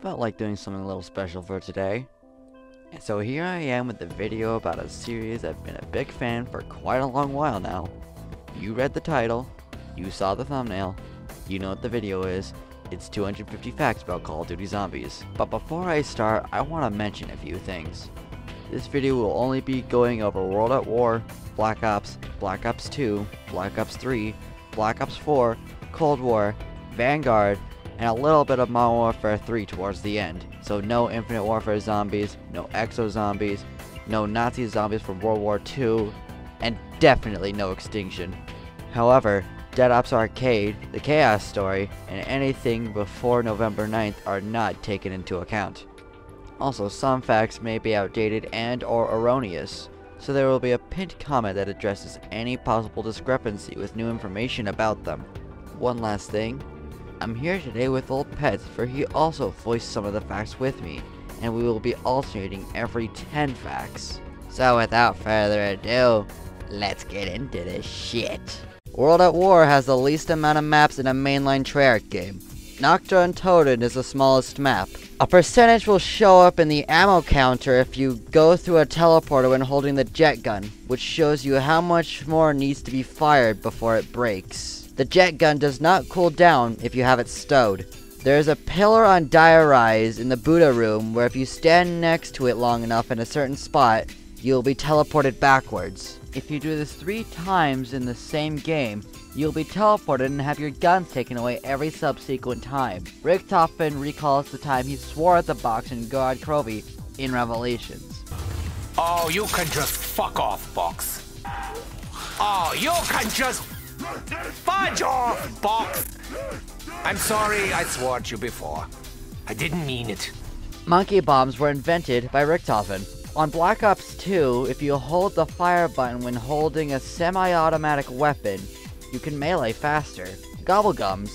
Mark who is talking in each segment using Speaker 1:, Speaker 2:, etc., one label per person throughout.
Speaker 1: Felt like doing something a little special for today. And so here I am with a video about a series I've been a big fan for quite a long while now. You read the title, you saw the thumbnail, you know what the video is. It's 250 facts about Call of Duty Zombies. But before I start, I want to mention a few things. This video will only be going over World at War, Black Ops, Black Ops 2, Black Ops 3, Black Ops 4, Cold War, Vanguard, and a little bit of Modern Warfare 3 towards the end. So no Infinite Warfare zombies, no Exo zombies, no Nazi zombies from World War II, and definitely no Extinction. However, Dead Ops Arcade, the Chaos Story, and anything before November 9th are not taken into account. Also, some facts may be outdated and or erroneous, so there will be a pinned comment that addresses any possible discrepancy with new information about them. One last thing, I'm here today with OldPets, for he also voiced some of the facts with me, and we will be alternating every 10 facts. So without further ado, let's get into this shit. World at War has the least amount of maps in a mainline Treyarch game. Noctua and Toten is the smallest map. A percentage will show up in the ammo counter if you go through a teleporter when holding the jet gun, which shows you how much more needs to be fired before it breaks. The jet gun does not cool down if you have it stowed. There is a pillar on Diarize in the Buddha room where if you stand next to it long enough in a certain spot, you will be teleported backwards. If you do this 3 times in the same game, you'll be teleported and have your guns taken away every subsequent time. Richtofen recalls the time he swore at the box in God Krovi in Revelations.
Speaker 2: Oh, you can just fuck off, box. Oh, you can just fudge off, box. I'm sorry I swore at you before. I didn't mean it.
Speaker 1: Monkey bombs were invented by Richtofen. On Black Ops 2, if you hold the fire button when holding a semi-automatic weapon, you can melee faster. Gobblegums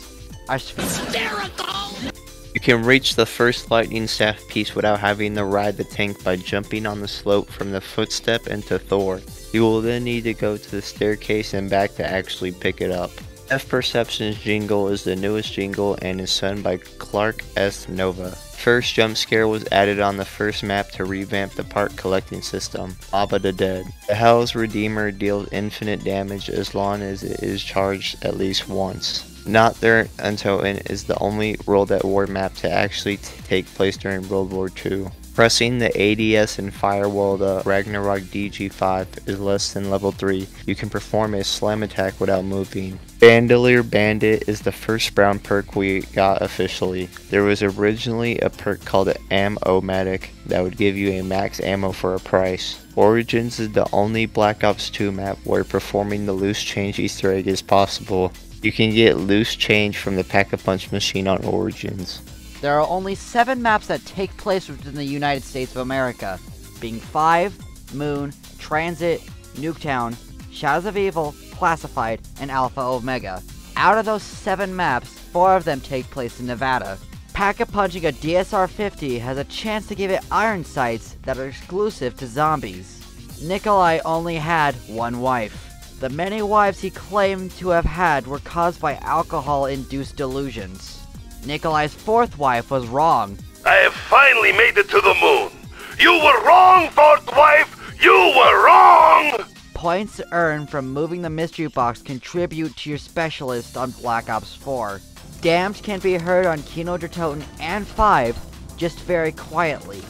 Speaker 1: are hysterical!
Speaker 3: You can reach the first lightning staff piece without having to ride the tank by jumping on the slope from the footstep into Thor. You will then need to go to the staircase and back to actually pick it up. F Perception's jingle is the newest jingle and is sung by Clark S. Nova. First jump scare was added on the first map to revamp the part collecting system, Mob of the Dead. The Hell's Redeemer deals infinite damage as long as it is charged at least once. Not there until it is the only World at War map to actually take place during World War II. Pressing the ADS and firewall the Ragnarok DG5 is less than level 3. You can perform a slam attack without moving. Bandolier Bandit is the first brown perk we got officially. There was originally a perk called Ammo-Matic that would give you a max ammo for a price. Origins is the only Black Ops 2 map where performing the loose change Easter egg is possible. You can get loose change from the Pack-a-Punch machine on Origins.
Speaker 1: There are only 7 maps that take place within the United States of America, being 5, Moon, Transit, Nuketown, Shadows of Evil, Classified, and Alpha Omega. Out of those 7 maps, 4 of them take place in Nevada. Pack-a-Punching a DSR-50 has a chance to give it iron sights that are exclusive to zombies. Nikolai only had 1 wife. The many wives he claimed to have had were caused by alcohol-induced delusions. Nikolai's 4th wife was wrong.
Speaker 4: I have finally made it to the moon. You were wrong, 4th wife! You were wrong!
Speaker 1: Points earned from moving the mystery box contribute to your specialist on Black Ops 4. Damned can be heard on Kino der Toten and 5, just very quietly.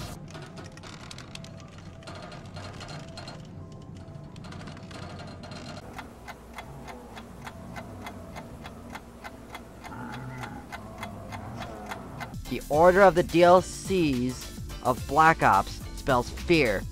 Speaker 1: The order of the DLCs of Black Ops spells fear.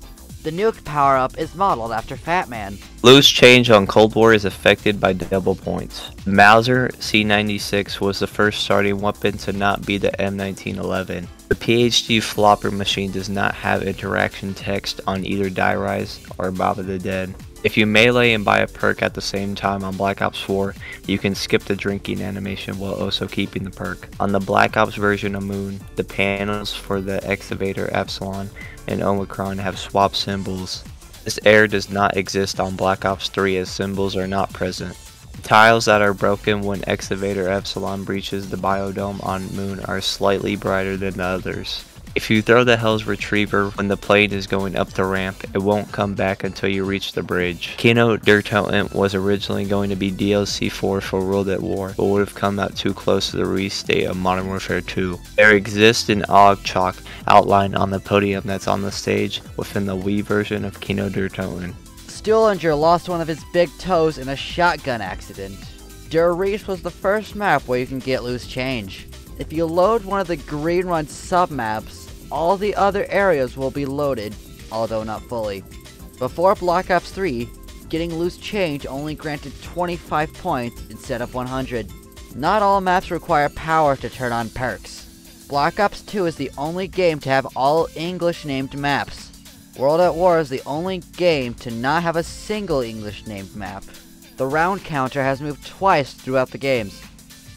Speaker 1: The nuke power-up is modeled after Fat Man.
Speaker 3: Loose change on Cold War is affected by double points. Mauser C96 was the first starting weapon to not be the M1911. The PhD flopper machine does not have interaction text on either Diarize or Mob of the Dead. If you melee and buy a perk at the same time on Black Ops 4, you can skip the drinking animation while also keeping the perk. On the Black Ops version of Moon, the panels for the Excavator Epsilon and Omicron have swapped symbols. This error does not exist on Black Ops 3 as symbols are not present. Tiles that are broken when Excavator Epsilon breaches the biodome on Moon are slightly brighter than the others. If you throw the Hell's Retriever when the plane is going up the ramp, it won't come back until you reach the bridge. Kino Dirtotent was originally going to be DLC 4 for World at War, but would have come out too close to the release date of Modern Warfare 2. There exists an Og Chalk outline on the podium that's on the stage within the Wii version of Kino Dirtotent.
Speaker 1: Stuhlinger lost one of his big toes in a shotgun accident. Der Reese was the first map where you can get loose change. If you load one of the Green Run sub-maps, all the other areas will be loaded, although not fully. Before Black Ops 3, getting loose change only granted 25 points instead of 100. Not all maps require power to turn on perks. Black Ops 2 is the only game to have all English named maps. World at War is the only game to not have a single English named map. The round counter has moved twice throughout the games.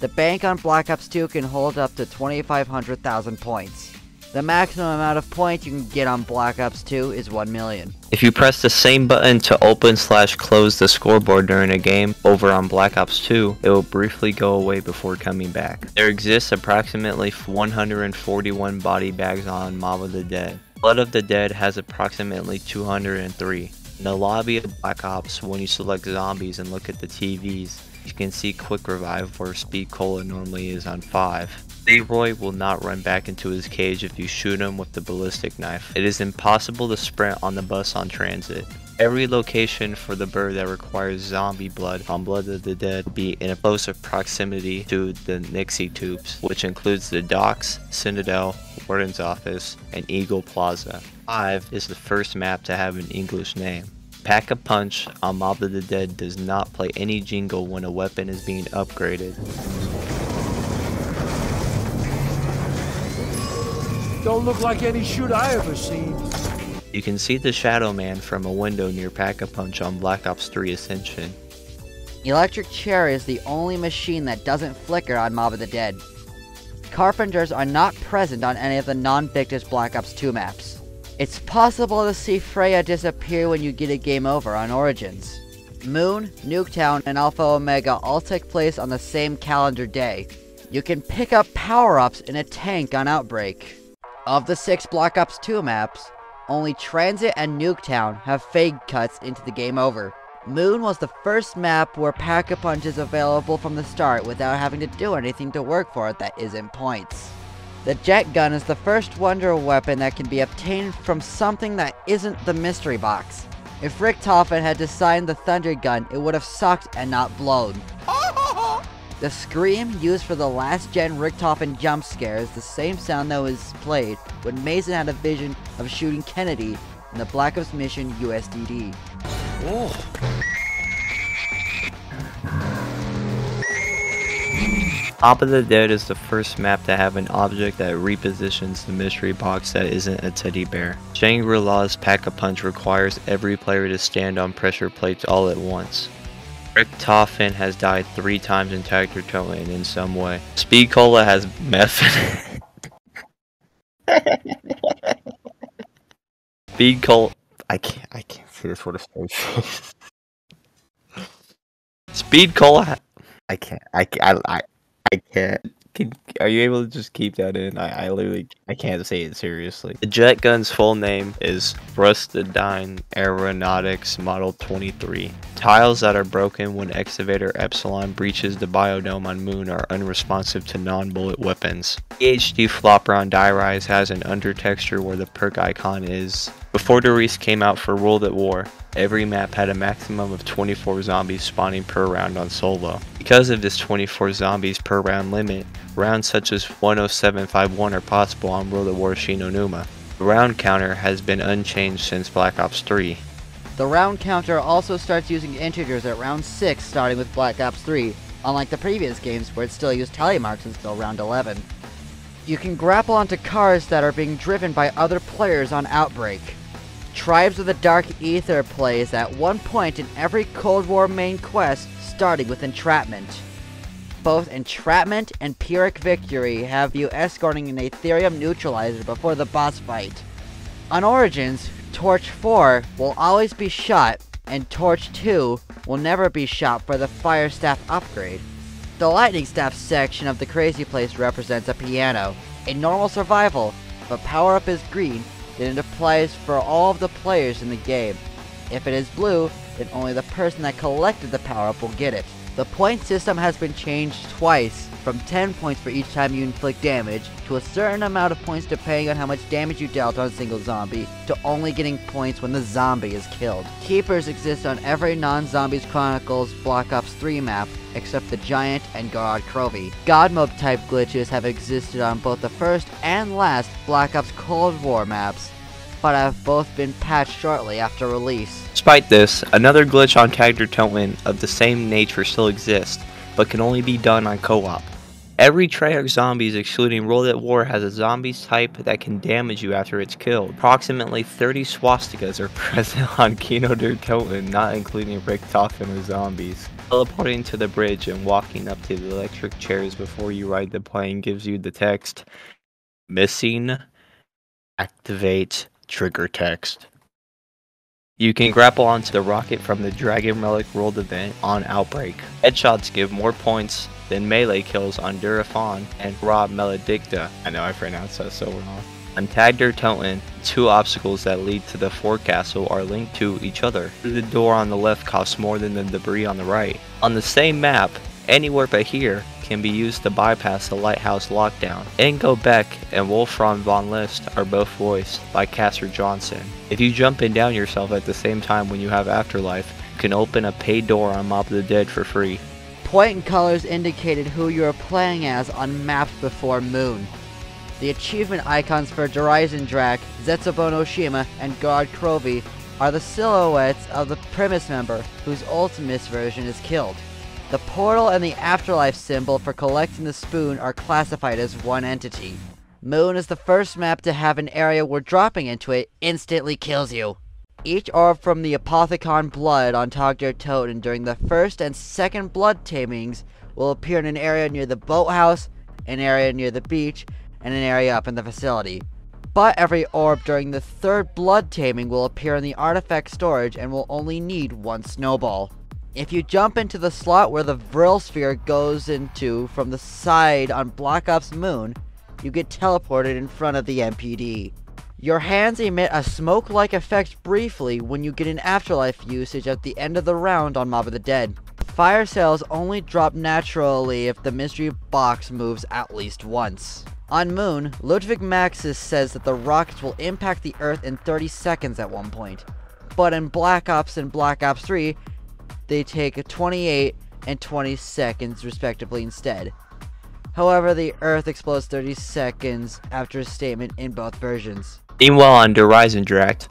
Speaker 1: The bank on Black Ops 2 can hold up to 2,500,000 points. The maximum amount of points you can get on Black Ops 2 is 1 million.
Speaker 3: If you press the same button to open/close the scoreboard during a game over on Black Ops 2, it will briefly go away before coming back. There exists approximately 141 body bags on Mob of the Dead. Blood of the Dead has approximately 203. In the lobby of Black Ops, when you select zombies and look at the TVs, you can see Quick Revive where Speed Cola normally is on 5. Leroy will not run back into his cage if you shoot him with the ballistic knife. It is impossible to sprint on the bus on transit. Every location for the bird that requires zombie blood on Blood of the Dead will be in a close proximity to the Nixie tubes, which includes the docks, Citadel, Warden's office, and Eagle Plaza. 5 is the first map to have an English name. Pack-a-Punch on Mob of the Dead does not play any jingle when a weapon is being upgraded.
Speaker 5: Don't look like any shoot I ever seen.
Speaker 3: You can see the Shadow Man from a window near Pack-a-Punch on Black Ops 3 Ascension.
Speaker 1: Electric Chair is the only machine that doesn't flicker on Mob of the Dead. Carpenters are not present on any of the non-Victus Black Ops 2 maps. It's possible to see Freya disappear when you get a game over on Origins. Moon, Nuketown, and Alpha Omega all take place on the same calendar day. You can pick up power-ups in a tank on Outbreak. Of the 6 Black Ops 2 maps, only Transit and Nuketown have fade cuts into the game over. Moon was the first map where Pack-a-Punch is available from the start without having to do anything to work for it that isn't points. The jet gun is the first wonder weapon that can be obtained from something that isn't the mystery box. If Richtofen had designed the thunder gun, it would have sucked and not blown. The scream used for the last gen Richtofen jump scare is the same sound that was played when Mason had a vision of shooting Kennedy in the Black Ops mission USDD.
Speaker 3: Mob of the Dead is the first map to have an object that repositions the mystery box that isn't a teddy bear. Shangri-La's Pack-a-Punch requires every player to stand on pressure plates all at once. Richtofen has died 3 times in Tactor in some way. Speed Cola has meth. Speed Cola. I can't see this with a straight face. Speed Cola. I can't. Are you able to just keep that in? I literally can't say it seriously. The jet gun's full name is Rustadyne Aeronautics Model 23. Tiles that are broken when Excavator Epsilon breaches the biodome on Moon are unresponsive to non-bullet weapons. PhD Flopper on Die Rise has an undertexture where the perk icon is. Before Doris came out for World at War, every map had a maximum of 24 zombies spawning per round on solo. Because of this 24 zombies per round limit, rounds such as 10751 are possible on World at War Shinonuma. The round counter has been unchanged since Black Ops 3.
Speaker 1: The round counter also starts using integers at round 6 starting with Black Ops 3, unlike the previous games where it still used tally marks until round 11. You can grapple onto cars that are being driven by other players on Outbreak. Tribes of the Dark Ether plays at one point in every Cold War main quest, starting with Entrapment. Both Entrapment and Pyrrhic Victory have you escorting an Aetherium neutralizer before the boss fight. On Origins, Torch 4 will always be shot, and Torch 2 will never be shopped for the Fire Staff upgrade. The Lightning Staff section of the Crazy Place represents a piano. In normal survival, if a power-up is green, then it applies for all of the players in the game. If it is blue, then only the person that collected the power-up will get it. The point system has been changed twice, from 10 points for each time you inflict damage, to a certain amount of points depending on how much damage you dealt on a single zombie, to only getting points when the zombie is killed. Keepers exist on every non-Zombies Chronicles Black Ops 3 map, except the Giant and God Crovey. God mode type glitches have existed on both the first and last Black Ops Cold War maps, but have both been patched shortly after release.
Speaker 3: Despite this, another glitch on Tagger Toten of the same nature still exists, but can only be done on co-op. Every Treyarch Zombies excluding World at War has a zombies type that can damage you after it's killed. Approximately 30 swastikas are present on Kino der Toten, not including Richtofen zombies. Teleporting to the bridge and walking up to the electric chairs before you ride the plane gives you the text, "Missing, activate trigger text." You can grapple onto the rocket from the Dragon Relic World event on Outbreak. Headshots give more points than melee kills on Durafon and Rob Maledicta. I know I pronounced that so wrong. On Tagder Toten, two obstacles that lead to the forecastle are linked to each other. The door on the left costs more than the debris on the right. On the same map, anywhere but here can be used to bypass the lighthouse lockdown. Ingo Beck and Wolfram von List are both voiced by Casser Johnson. If you jump and down yourself at the same time when you have Afterlife, you can open a paid door on Mob of the Dead for free.
Speaker 1: Point and colors indicated who you are playing as on maps before Moon. The achievement icons for Horizon Drac, Zetsubou Oshima, and God Crovey are the silhouettes of the premise member whose Ultimus version is killed. The portal and the afterlife symbol for collecting the spoon are classified as one entity. Moon is the first map to have an area where dropping into it instantly kills you. Each orb from the Apothecon blood on Tagder Toten during the first and second blood tamings will appear in an area near the boathouse, an area near the beach, and an area up in the facility. But every orb during the third blood taming will appear in the artifact storage and will only need one snowball. If you jump into the slot where the Vril Sphere goes into from the side on Black Ops Moon, you get teleported in front of the MPD. Your hands emit a smoke-like effect briefly when you get an afterlife usage at the end of the round on Mob of the Dead. Fire cells only drop naturally if the mystery box moves at least once. On Moon, Ludwig Maxis says that the rockets will impact the Earth in 30 seconds at one point. But in Black Ops and Black Ops 3, they take 28 and 20 seconds respectively instead. However, the Earth explodes 30 seconds after a statement in both versions.
Speaker 3: Meanwhile, on Horizon Drac,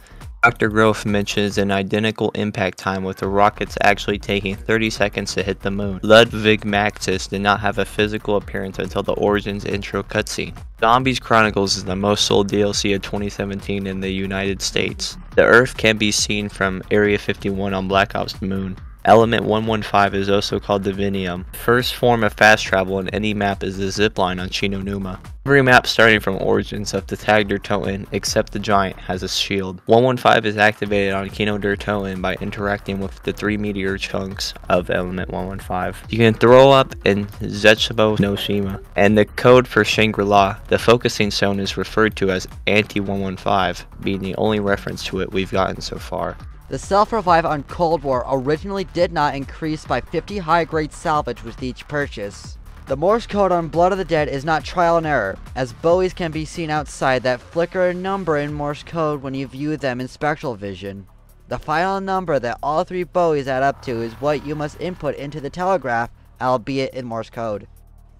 Speaker 3: Dr. Grove mentions an identical impact time with the rockets actually taking 30 seconds to hit the moon. Ludwig Maxis did not have a physical appearance until the Origins intro cutscene. Zombies Chronicles is the most sold DLC of 2017 in the United States. The Earth can be seen from Area 51 on Black Ops Moon. Element 115 is also called Divinium. The first form of fast travel in any map is the zipline on Shinonuma. Every map starting from Origins up to Tagder Toten, except the Giant, has a shield. 115 is activated on Kino der Toten by interacting with the 3 meteor chunks of Element 115. You can throw up in Zetsubou Oshima, and the code for Shangri-La, the focusing zone, is referred to as Anti-115, being the only reference to it we've gotten so far.
Speaker 1: The self-revive on Cold War originally did not increase by 50 high-grade salvage with each purchase. The Morse code on Blood of the Dead is not trial and error, as buoys can be seen outside that flicker a number in Morse code when you view them in spectral vision. The final number that all 3 buoys add up to is what you must input into the telegraph, albeit in Morse code.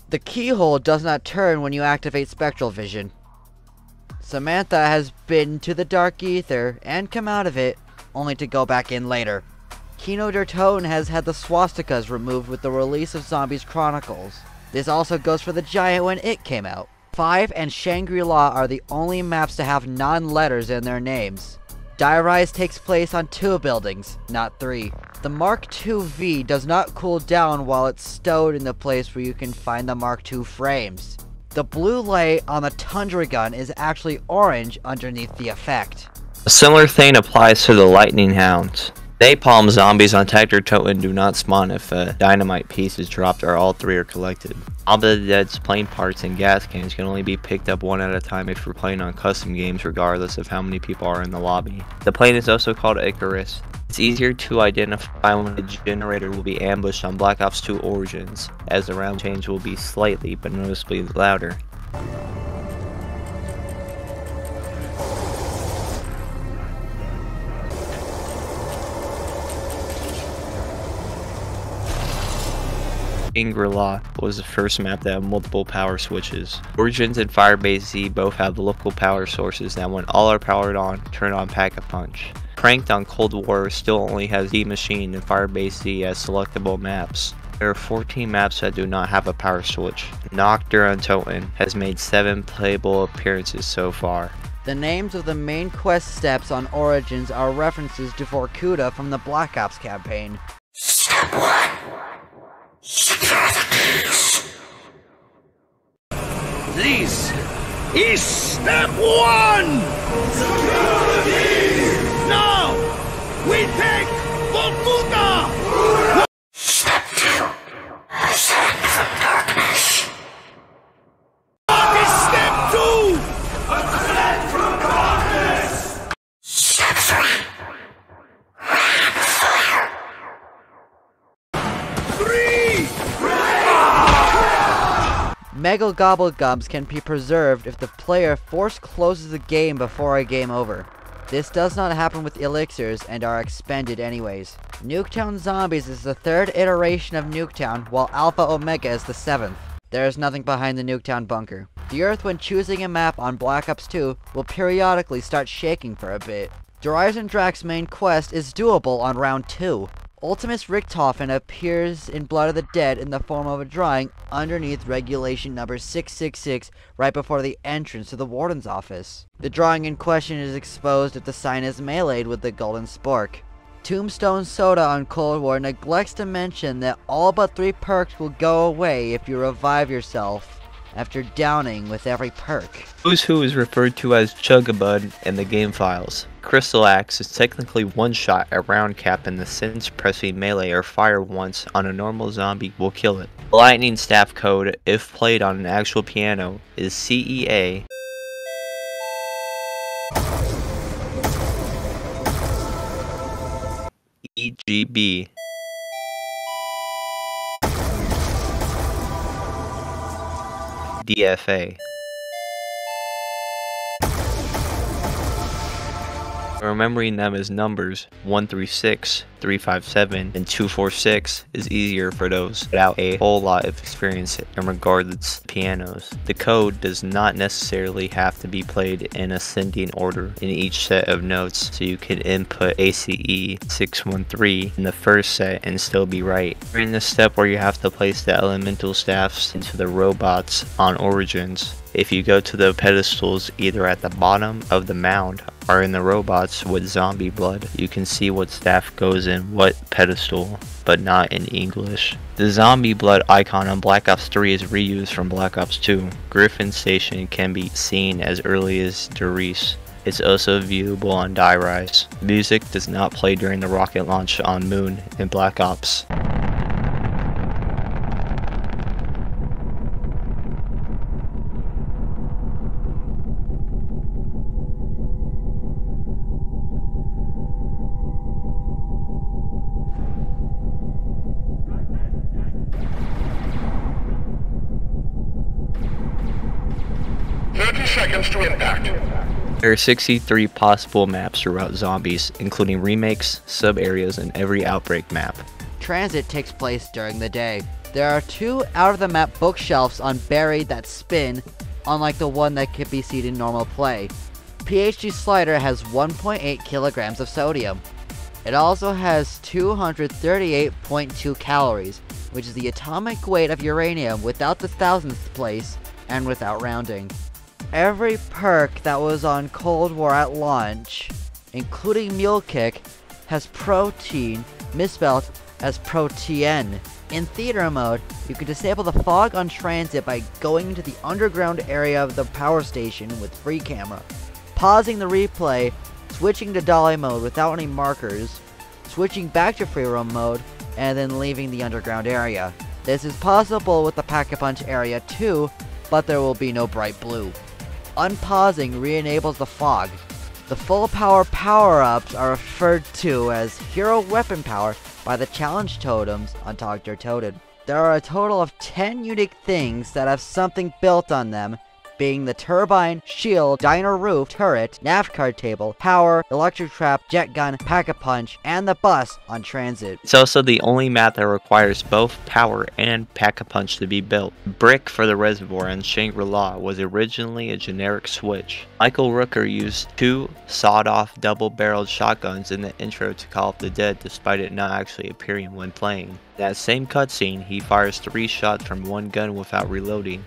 Speaker 1: The keyhole does not turn when you activate spectral vision. Samantha has been to the dark ether and come out of it, only to go back in later. Kino der Toten has had the swastikas removed with the release of Zombies Chronicles. This also goes for the Giant when it came out. 5 and Shangri-La are the only maps to have non-letters in their names. Die Rise takes place on 2 buildings, not 3. The Mark II-V does not cool down while it's stowed in the place where you can find the Mark II frames. The blue light on the Tundra gun is actually orange underneath the effect.
Speaker 3: A similar thing applies to the Lightning Hounds. Napalm zombies on Tactor Totem do not spawn if a dynamite piece is dropped or all three are collected. All the Dead's plane parts and gas cans can only be picked up one at a time if you're playing on custom games regardless of how many people are in the lobby. The plane is also called Icarus. It's easier to identify when the generator will be ambushed on Black Ops 2 Origins, as the round change will be slightly but noticeably louder. Ingrid was the first map that had multiple power switches. Origins and Firebase Z both have local power sources that when all are powered on, turn on Pack-a-Punch. Pranked on Cold War still only has Z Machine and Firebase Z as selectable maps. There are 14 maps that do not have a power switch. Nocturne Totem has made 7 playable appearances so far.
Speaker 1: The names of the main quest steps on Origins are references to Vorkuta from the Black Ops campaign.
Speaker 4: Step 1. Secure the keys. This is step 1! Secure the keys! Now, we take Vorkuta! Step 2. Ascend from darkness. What is step 2? Ascend from darkness! Step 3.
Speaker 1: Mega Gobblegums can be preserved if the player force closes the game before a game over. This does not happen with elixirs and are expended anyways. Nuketown Zombies is the 3rd iteration of Nuketown, while Alpha Omega is the 7th. There is nothing behind the Nuketown bunker. The Earth, when choosing a map on Black Ops 2, will periodically start shaking for a bit. Dryzen Drak's main quest is doable on round 2. Ultimus Richtofen appears in Blood of the Dead in the form of a drawing underneath regulation number 666 right before the entrance to the warden's office. The drawing in question is exposed if the sign is meleeed with the golden spork. Tombstone Soda on Cold War neglects to mention that all but 3 perks will go away if you revive yourself after downing with every perk.
Speaker 3: Who's Who is referred to as Chugabud in the game files. Crystal Axe is technically one shot at round cap, and the since pressing melee or fire once on a normal zombie will kill it. Lightning Staff code, if played on an actual piano, is CEA EGB. DFA. Remembering them as numbers 136, 357, and 246 is easier for those without a whole lot of experience in regards to pianos. The code does not necessarily have to be played in ascending order in each set of notes, so you can input ACE 613 in the first set and still be right. During the step where you have to place the elemental staffs into the robots on Origins, if you go to the pedestals either at the bottom of the mound or in the robots with zombie blood, you can see what staff goes in what pedestal, but not in English. The zombie blood icon on Black Ops 3 is reused from Black Ops 2. Griffin Station can be seen as early as Derice. It's also viewable on Die Rise. Music does not play during the rocket launch on Moon in Black Ops.
Speaker 4: Seconds to impact.
Speaker 3: There are 63 possible maps throughout Zombies, including remakes, sub-areas, and every Outbreak map.
Speaker 1: Transit takes place during the day. There are 2 out-of-the-map bookshelves on Buried that spin, unlike the one that can be seen in normal play. PhD Slider has 1.8 kilograms of sodium. It also has 238.2 calories, which is the atomic weight of uranium without the thousandth place and without rounding. Every perk that was on Cold War at launch, including Mule Kick, has protein, misspelled as protein. In theater mode, you can disable the fog on transit by going into the underground area of the power station with free camera, pausing the replay, switching to dolly mode without any markers, switching back to free roam mode, and then leaving the underground area. This is possible with the Pack-a-Punch area too, but there will be no bright blue. Unpausing re-enables the fog. The full power power-ups are referred to as hero weapon power by the challenge totems on Dr. Toted. There are a total of 10 unique things that have something built on them, being the turbine, shield, diner roof, turret, nav card table, power, electric trap, jet gun, Pack-a-Punch, and the bus on transit.
Speaker 3: It's also the only map that requires both power and Pack-a-Punch to be built. Brick for the reservoir and Shangri-La was originally a generic switch. Michael Rooker used 2 sawed-off double-barreled shotguns in the intro to Call of the Dead despite it not actually appearing when playing. In that same cutscene, he fires 3 shots from one gun without reloading.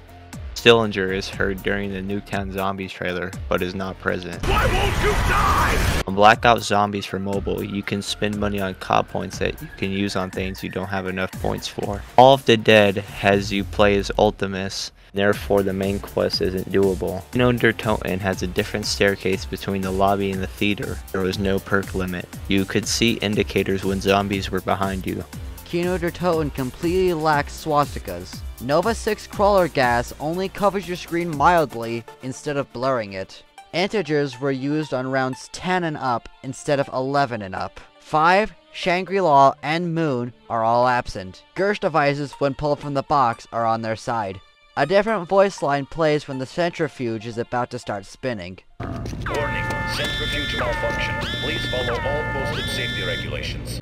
Speaker 3: Stillinger is heard during the Nuketown Zombies trailer, but is not present.
Speaker 4: Why won't you die?
Speaker 3: On Black Ops Zombies for mobile, you can spend money on COD points that you can use on things you don't have enough points for. Call of the Dead has you play as Ultimus, therefore the main quest isn't doable. Kino der Toten has a different staircase between the lobby and the theater. There was no perk limit. You could see indicators when zombies were behind you.
Speaker 1: Kino der Toten completely lacks swastikas. Nova 6 crawler gas only covers your screen mildly instead of blurring it. Integers were used on rounds 10 and up instead of 11 and up. 5, Shangri-La, and Moon are all absent. Gersh devices when pulled from the box are on their side. A different voice line plays when the centrifuge is about to start spinning.
Speaker 6: Warning, centrifuge malfunction. Please follow all posted safety regulations.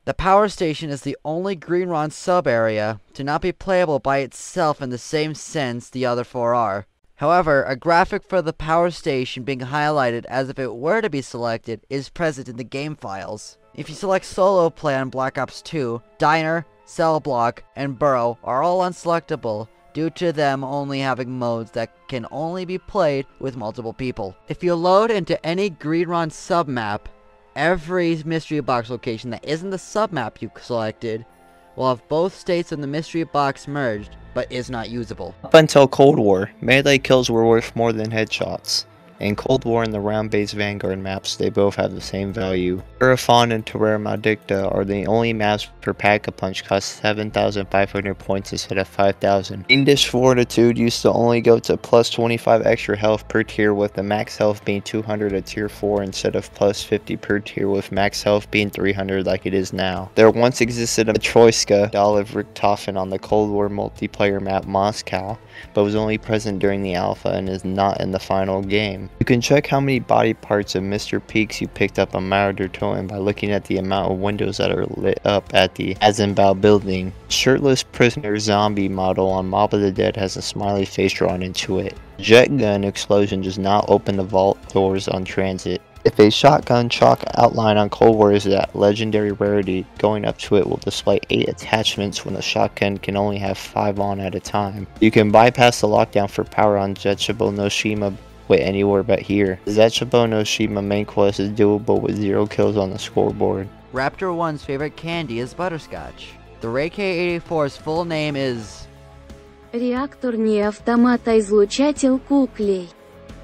Speaker 1: The power station is the only Greenron sub-area to not be playable by itself in the same sense the other 4 are. However, a graphic for the power station being highlighted as if it were to be selected is present in the game files. If you select solo play on Black Ops 2, Diner, Cell Block, and Burrow are all unselectable due to them only having modes that can only be played with multiple people. If you load into any Greenron submap, every mystery box location that isn't the submap you selected will have both states in the mystery box merged, but is not usable.
Speaker 3: Up until Cold War, melee kills were worth more than headshots. In Cold War and the round-based Vanguard maps, they both have the same value. Terrafon and Terra Maldicta are the only maps per Pack-a-Punch cost 7,500 points instead of 5,000. Fiendish Fortitude used to only go to plus 25 extra health per tier, with the max health being 200 at tier 4 instead of plus 50 per tier, with max health being 300 like it is now. There once existed a Troika, Doliv Richthofen on the Cold War multiplayer map Moscow, but was only present during the alpha and is not in the final game. You can check how many body parts of Mr. Peaks you picked up on Mara der Toten by looking at the amount of windows that are lit up at the Azenbau building. Shirtless prisoner zombie model on Mob of the Dead has a smiley face drawn into it. Jet gun explosion does not open the vault doors on transit. If a shotgun chalk outline on Cold War is that legendary rarity, going up to it will display 8 attachments when a shotgun can only have 5 on at a time. You can bypass the lockdown for power on Zetsubo no Shima with anywhere but here. The Zetsubo no Shima main quest is doable with 0 kills on the scoreboard.
Speaker 1: Raptor 1's favorite candy is butterscotch. The Ray K-84's full name is
Speaker 7: Реакторный автоматоизлучатель Куклей,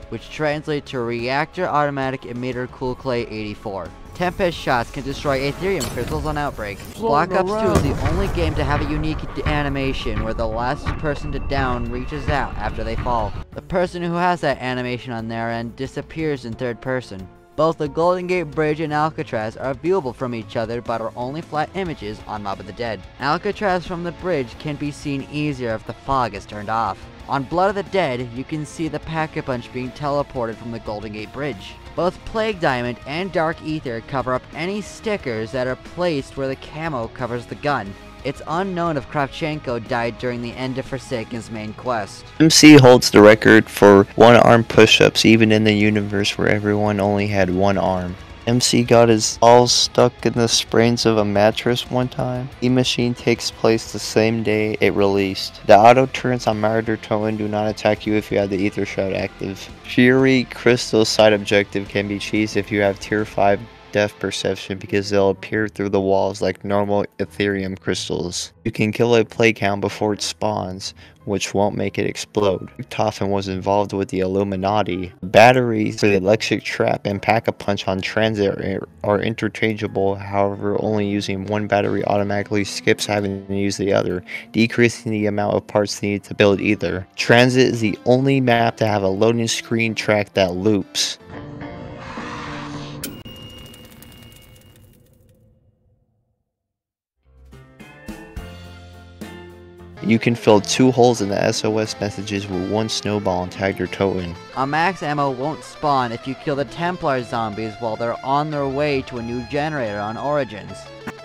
Speaker 1: which translates to Reactor Automatic Emitter Cool Clay 84. Tempest shots can destroy Aetherium crystals on Outbreak. Black Ops 2 is the only game to have a unique animation where the last person to down reaches out after they fall. The person who has that animation on their end disappears in third person. Both the Golden Gate Bridge and Alcatraz are viewable from each other but are only flat images on Mob of the Dead. Alcatraz from the bridge can be seen easier if the fog is turned off. On Blood of the Dead, you can see the Pack-a-Punch being teleported from the Golden Gate Bridge. Both Plague Diamond and Dark Ether cover up any stickers that are placed where the camo covers the gun. It's unknown if Kravchenko died during the end of Forsaken's main quest.
Speaker 3: MC holds the record for one-arm push-ups even in the universe where everyone only had one arm. MC got his balls stuck in the springs of a mattress one time. E-Machine takes place the same day it released. The auto turrets on Mara der Toten do not attack you if you have the Ether Shroud active. Fury Crystal side objective can be cheesed if you have tier 5 depth perception because they'll appear through the walls like normal Ethereum crystals. You can kill a play count before it spawns, which won't make it explode. Richtofen was involved with the Illuminati. Batteries for the electric trap and pack-a-punch on transit are interchangeable, however only using one battery automatically skips having to use the other, decreasing the amount of parts needed to build either. Transit is the only map to have a loading screen track that loops. You can fill 2 holes in the SOS messages with 1 snowball and tag your totem.
Speaker 1: A max ammo won't spawn if you kill the Templar zombies while they're on their way to a new generator on Origins.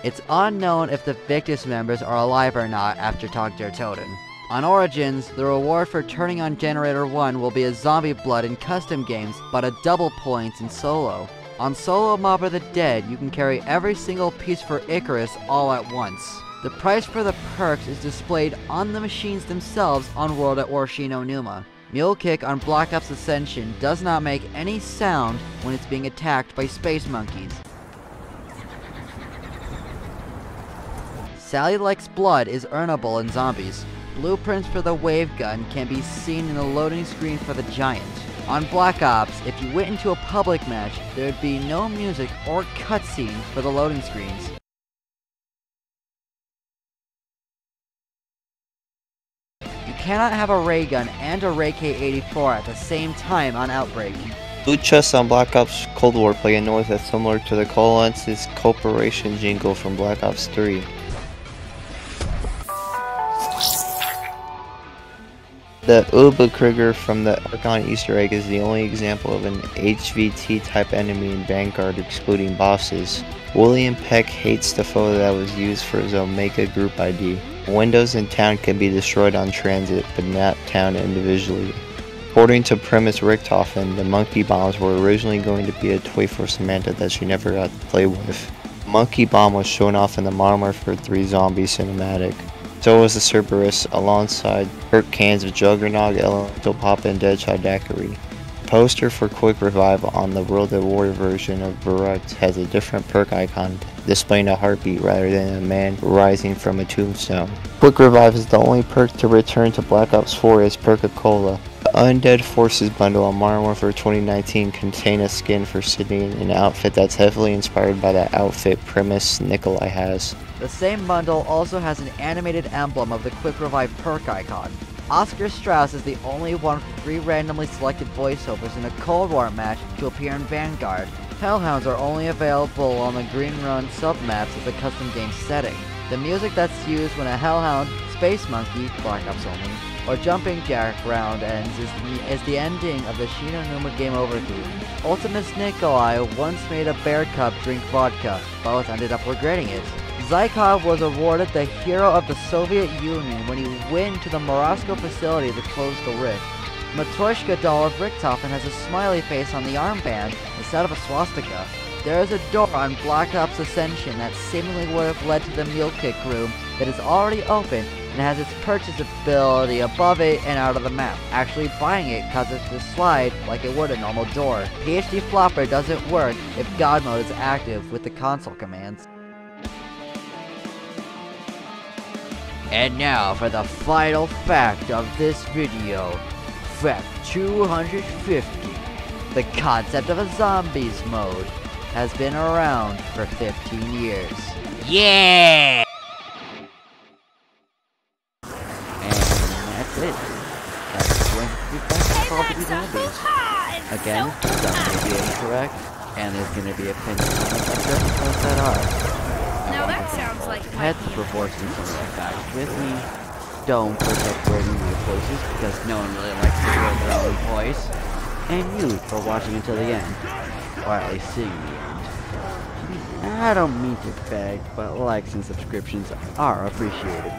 Speaker 1: It's unknown if the Victus members are alive or not after talking to their totem. On Origins, the reward for turning on Generator 1 will be a zombie blood in custom games, but a double points in solo. On Solo Mob of the Dead, you can carry every single piece for Icarus all at once. The price for the perks is displayed on the machines themselves on World at War Shi no Numa. Mule Kick on Black Ops Ascension does not make any sound when it's being attacked by space monkeys. Sally Likes Blood is earnable in zombies. Blueprints for the wave gun can be seen in the loading screen for the Giant. On Black Ops, if you went into a public match, there would be no music or cutscene for the loading screens. You cannot have a ray gun and a Ray K-84 at the same time on Outbreak.
Speaker 3: Loot chests on Black Ops Cold War play a noise that's similar to the Colance's Corporation jingle from Black Ops 3. The Uberkrieger from the Archon Easter egg is the only example of an HVT type enemy in Vanguard excluding bosses. William Peck hates the photo that was used for his Omega group ID. Windows in town can be destroyed on transit, but not town individually. According to Primus Richtofen, the monkey bombs were originally going to be a toy for Samantha that she never got to play with. Monkey bomb was shown off in the Modern Warfare 3 Zombie cinematic. So was the Cerberus, alongside perk cans of Juggernog, Elemental Papa, and Deadshot Daiquiri. The poster for Quick Revive on the World at War version of Barrett has a different perk icon, displaying a heartbeat rather than a man rising from a tombstone. Quick Revive is the only perk to return to Black Ops 4 as Perca-Cola. The Undead Forces bundle on Modern Warfare 2019 contain a skin for Sydney, an outfit that's heavily inspired by that outfit Primus Nikolai has.
Speaker 1: The same bundle also has an animated emblem of the Quick Revive perk icon. Oscar Strauss is the only one of 3 randomly selected voiceovers in a Cold War match to appear in Vanguard. Hellhounds are only available on the Green Run submaps as a custom game setting. The music that's used when a Hellhound, Space Monkey, Black Ops only, or Jumping Jack round ends is the ending of the Shi no Numa Game Over theme. Ultimus Nikolai once made a bear cub drink vodka, both ended up regretting it. Zykov was awarded the Hero of the Soviet Union when he went to the Morosco facility to close the rift. Matryoshka doll of Richtofen has a smiley face on the armband instead of a swastika. There is a door on Black Ops Ascension that seemingly would have led to the Mule Kick room that is already open and has its purchase ability above it and out of the map. Actually buying it causes it to slide like it would a normal door. PhD Flopper doesn't work if God mode is active with the console commands. And now for the final fact of this video. Fact 250. The concept of a zombies mode has been around for 15 years. Yeah! And that's it. That's 250 facts of Call of Duty Zombies. Again, some may be incorrect, and there's going to be opinion comments on certain posts that are.
Speaker 8: Now that sounds like
Speaker 1: Pets before some of the facts with me. Don't protect wearing my voices because no one really likes to hear their own voice. And you for watching until the end. Or at least seeing the end. I don't mean to beg, but likes and subscriptions are appreciated.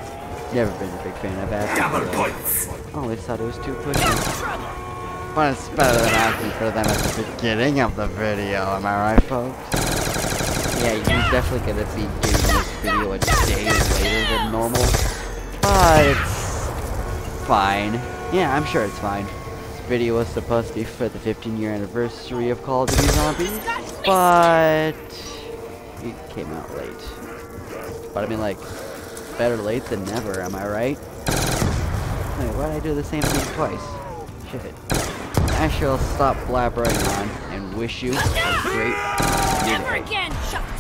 Speaker 1: Never been a big fan of ads. Always thought it was too pushy. But it's better than asking for them at the beginning of the video, am I right, folks? Yeah, you're definitely gonna be getting this video a day later than normal. But it's fine. Yeah, I'm sure it's fine. video was supposed to be for the 15-year anniversary of Call of Duty Zombies, but it came out late. But I mean, like, better late than never, am I right? Wait, why did I do the same thing twice? Shit. I shall stop blabbering on and wish you a great
Speaker 8: Never again! Shut